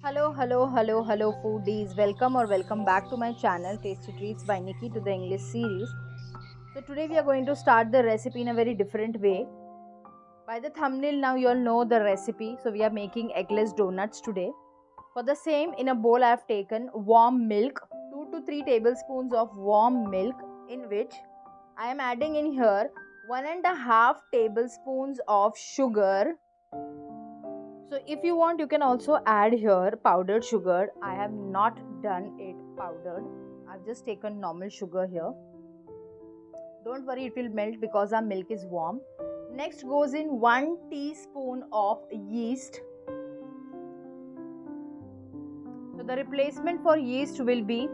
Hello, foodies. Welcome back to my channel Tasty Treats by Nikki to the English series. So, today we are going to start the recipe in a very different way. By the thumbnail, now you all know the recipe. So, we are making eggless donuts today. For the same, in a bowl, I have taken warm milk, 2 to 3 tablespoons of warm milk, in which I am adding in here 1.5 tablespoons of sugar. So if you want, you can also add here powdered sugar. I have not done it powdered. I've just taken normal sugar here. Don't worry, it will melt because our milk is warm. Next goes in 1 teaspoon of yeast. So the replacement for yeast will be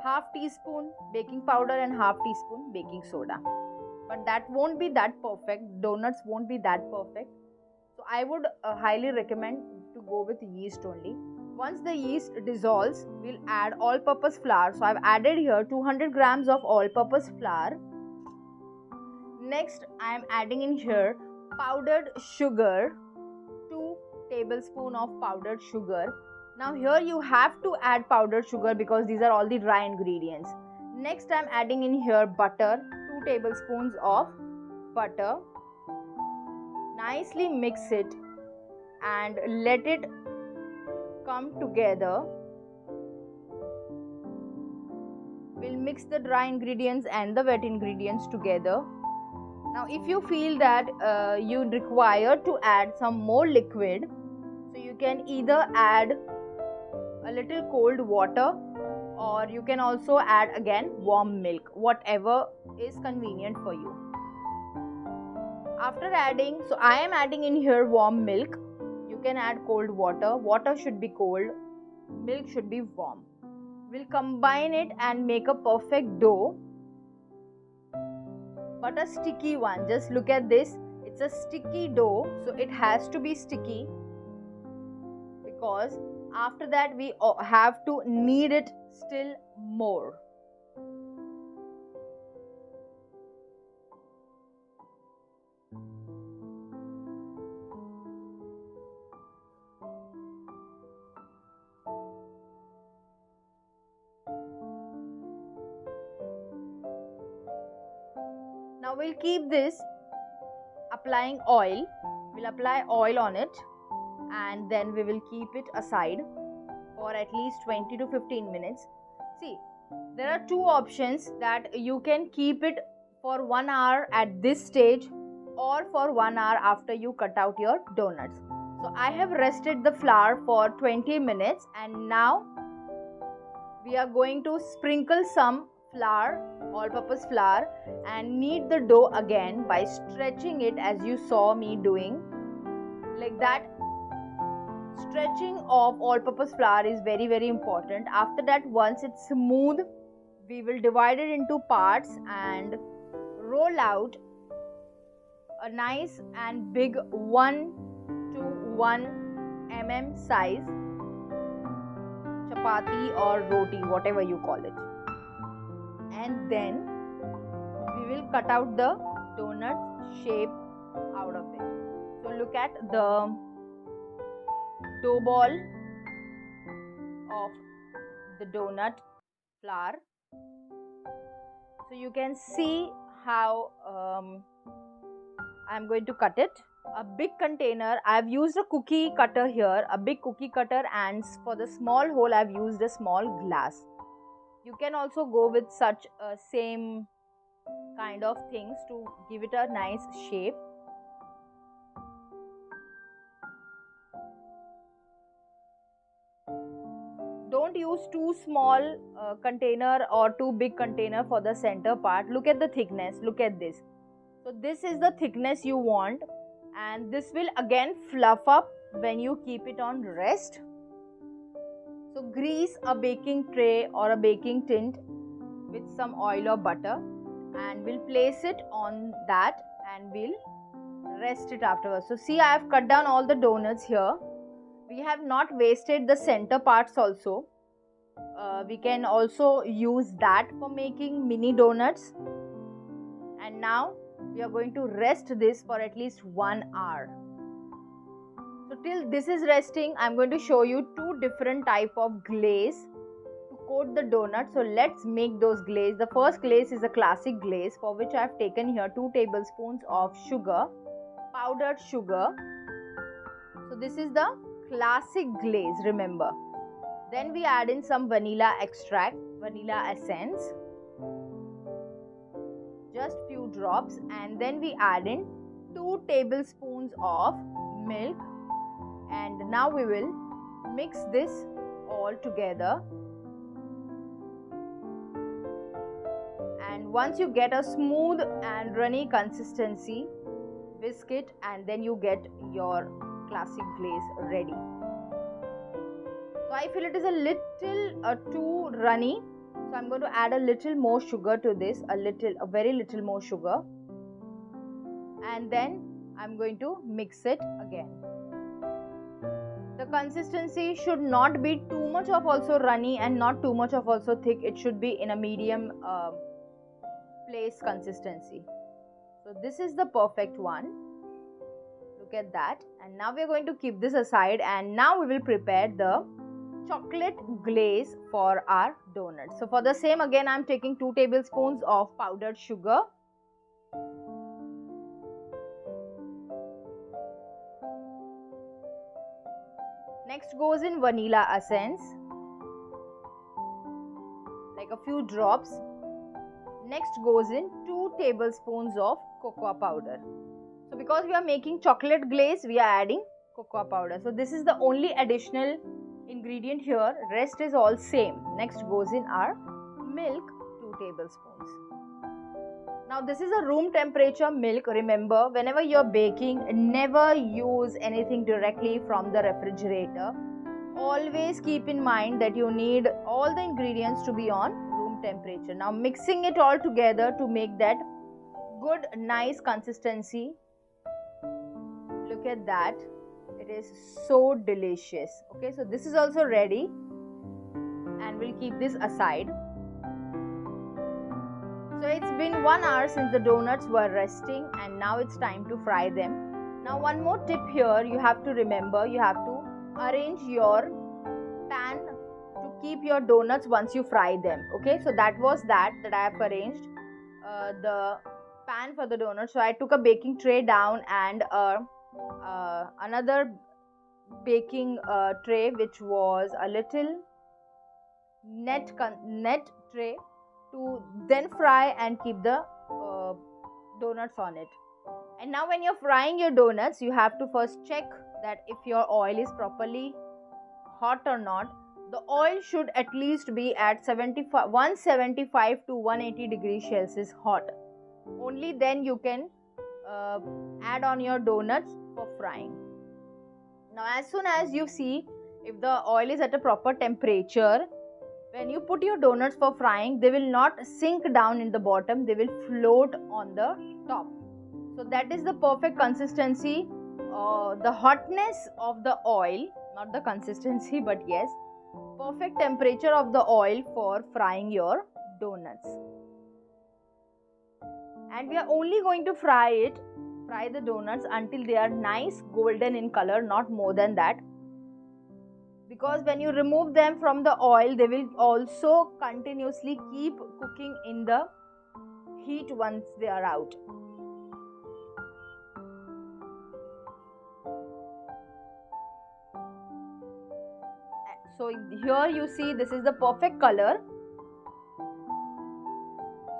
half teaspoon baking powder and half teaspoon baking soda. But that won't be that perfect. Donuts won't be that perfect. So I would highly recommend to go with yeast only. Once the yeast dissolves, we'll add all-purpose flour. So I've added here 200 grams of all-purpose flour. Next, I am adding in here powdered sugar, 2 tablespoons of powdered sugar. Now here you have to add powdered sugar because these are all the dry ingredients. Next, I am adding in here butter, 2 tablespoons of butter. Nicely mix it and let it come together. We'll mix the dry ingredients and the wet ingredients together. Now if you feel that you require to add some more liquid, so you can either add a little cold water or you can also add again warm milk, whatever is convenient for you. After adding, so I am adding in here warm milk. You can add cold water. Water should be cold. Milk should be warm. We'll combine it and make a perfect dough. But a sticky one. Just look at this. It's a sticky dough. So it has to be sticky. Because after that we have to knead it still more. Now we'll keep this applying oil. We'll apply oil on it and then we will keep it aside for at least 20 to 15 minutes. See, there are two options that you can keep it for 1 hour at this stage or for 1 hour after you cut out your donuts. So I have rested the flour for 20 minutes and now we are going to sprinkle some flour, all-purpose flour, and knead the dough again by stretching it as you saw me doing. Like that, stretching of all-purpose flour is very important. After that, once it's smooth, we will divide it into parts and roll out a nice and big 1 to 1 mm size chapati or roti, whatever you call it. And then we will cut out the donut shape out of it. So look at the dough ball of the donut flour. So you can see how I'm going to cut it. A big container, I've used a cookie cutter here, a big cookie cutter, and for the small hole I've used a small glass. You can also go with such same kind of things to give it a nice shape. Don't use too small container or too big container for the center part. Look at the thickness. Look at this. So this is the thickness you want, and this will again fluff up when you keep it on rest. So grease a baking tray or a baking tin with some oil or butter and we'll place it on that and we'll rest it afterwards. So see, I have cut down all the donuts here. We have not wasted the center parts also. We can also use that for making mini donuts. And now we are going to rest this for at least 1 hour. So till this is resting, I'm going to show you two different type of glaze to coat the donut. So let's make those glaze. The first glaze is a classic glaze, for which I have taken here 2 tablespoons of sugar, powdered sugar. So this is the classic glaze, remember. Then we add in some vanilla extract, vanilla essence, just few drops, and then we add in 2 tablespoons of milk, and now we will mix this all together. And once you get a smooth and runny consistency, whisk it, and then you get your classic glaze ready. So I feel it is a little too runny, so I'm going to add a little more sugar to this, a very little more sugar, and then I'm going to mix it again. The consistency should not be too much of also runny and not too much of also thick. It should be in a medium place consistency. So this is the perfect one. Look at that. And now we are going to keep this aside, and now we will prepare the chocolate glaze for our donuts. So for the same, again I am taking 2 tablespoons of powdered sugar, next goes in vanilla essence, like a few drops. Next goes in 2 tablespoons of cocoa powder. So because we are making chocolate glaze, we are adding cocoa powder. So this is the only additional ingredient here, rest is all same. Next goes in our milk, 2 tablespoons. Now this is a room temperature milk. Remember, whenever you're baking, never use anything directly from the refrigerator. Always keep in mind that you need all the ingredients to be on room temperature. Now mixing it all together to make that good nice consistency. Look at that. It is so delicious. Okay, so this is also ready, and we'll keep this aside. So it's been 1 hour since the donuts were resting, and now it's time to fry them. Now one more tip here, you have to remember, you have to arrange your pan to keep your donuts once you fry them. Okay, so that was that I have arranged the pan for the donuts. So I took a baking tray down and another baking tray, which was a little net tray, to then fry and keep the donuts on it. And now when you're frying your donuts, you have to first check that if your oil is properly hot or not. The oil should at least be at 175 to 180 degrees Celsius hot. Only then you can add on your donuts for frying. Now as soon as you see if the oil is at a proper temperature, when you put your donuts for frying, they will not sink down in the bottom, they will float on the top. So that is the perfect consistency, the hotness of the oil, not the consistency, but yes, perfect temperature of the oil for frying your donuts. And we are only going to fry the donuts until they are nice golden in color, not more than that. Because when you remove them from the oil, they will also continuously keep cooking in the heat once they are out. So here you see this is the perfect color.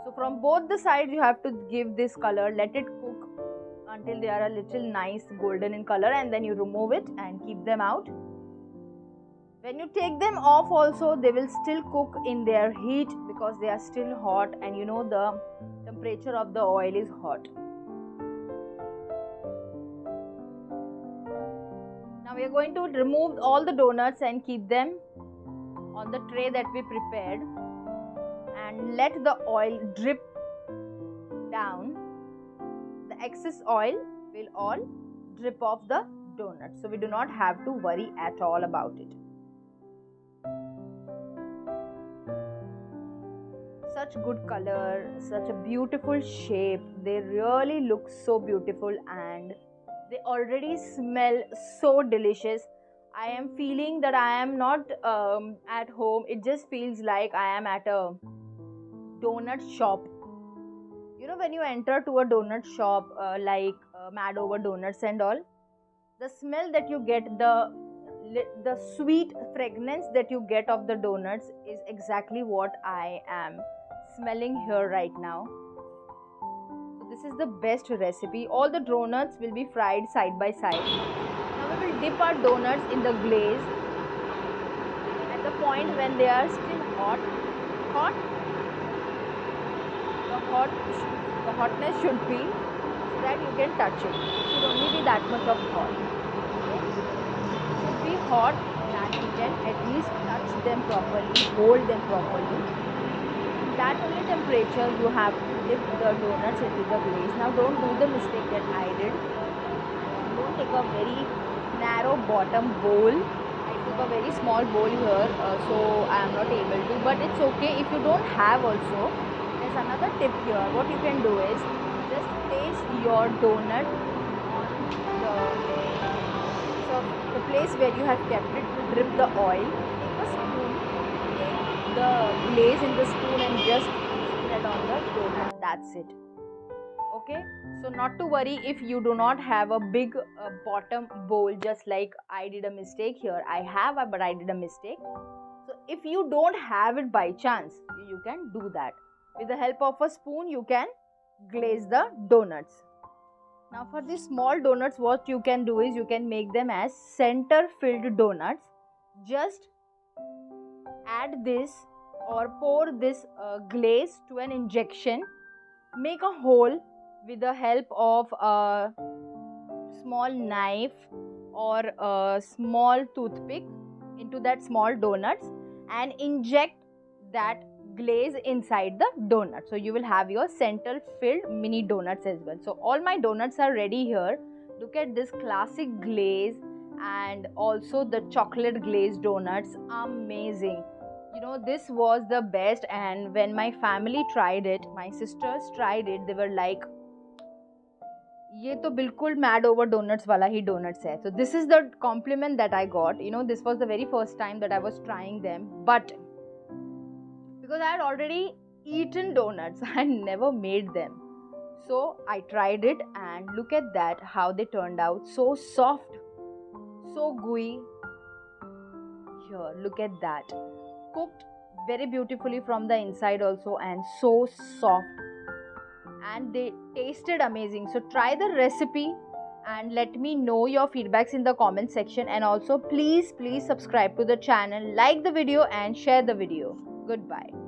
So from both the sides you have to give this color, let it cook until they are a little nice golden in color, and then you remove it and keep them out. When you take them off also, they will still cook in their heat because they are still hot, and you know the temperature of the oil is hot. Now we are going to remove all the donuts and keep them on the tray that we prepared, and let the oil drip down. The excess oil will all drip off the donuts, so we do not have to worry at all about it. Such good color, such a beautiful shape, they really look so beautiful, and They already smell so delicious. I am feeling that I am not at home. It just feels like I am at a donut shop. You know, when you enter to a donut shop like Mad Over Donuts and all, the smell that you get, the sweet fragrance that you get of the donuts is exactly what I am smelling here right now. So this is the best recipe. All the donuts will be fried side by side. Now we will dip our donuts in the glaze at the point when they are still hot. The hotness should be so that you can touch it. It should only be that much of hot. Okay? It should be hot that you can at least touch them properly, hold them properly. In that only temperature you have to dip the donuts into the glaze. Now don't do the mistake that I did. Don't take a very narrow bottom bowl. I took a very small bowl here, so I am not able to. But it's okay if you don't have also. There's another tip here. What you can do is just place your donut on the place where you have kept it to drip the oil. Take a spoon, take the glaze in the spoon and just spread on the donut. That's it. Okay, so not to worry if you do not have a big bottom bowl, just like I did a mistake here. I have, but I did a mistake. So if you don't have it by chance, you can do that. With the help of a spoon, you can glaze the donuts. Now for these small donuts, what you can do is you can make them as center filled donuts. Just add this or pour this glaze to an injection. Make a hole with the help of a small knife or a small toothpick into that small donuts and inject that glaze inside the donut. So you will have your center filled mini donuts as well. So all my donuts are ready here. Look at this classic glaze and also the chocolate glazed donuts. Amazing. You know, this was the best, and when my family tried it, my sisters tried it, they were like, ये तो बिल्कुल mad over donuts वाला ही donuts है. So this is the compliment that I got. You know, this was the very first time that I was trying them, but because I had already eaten donuts, I never made them. So I tried it and look at that, how they turned out. So soft, so gooey. Here, look at that. Cooked very beautifully from the inside also and so soft. And they tasted amazing. So try the recipe and let me know your feedbacks in the comment section. And also please subscribe to the channel, like the video and share the video. Goodbye.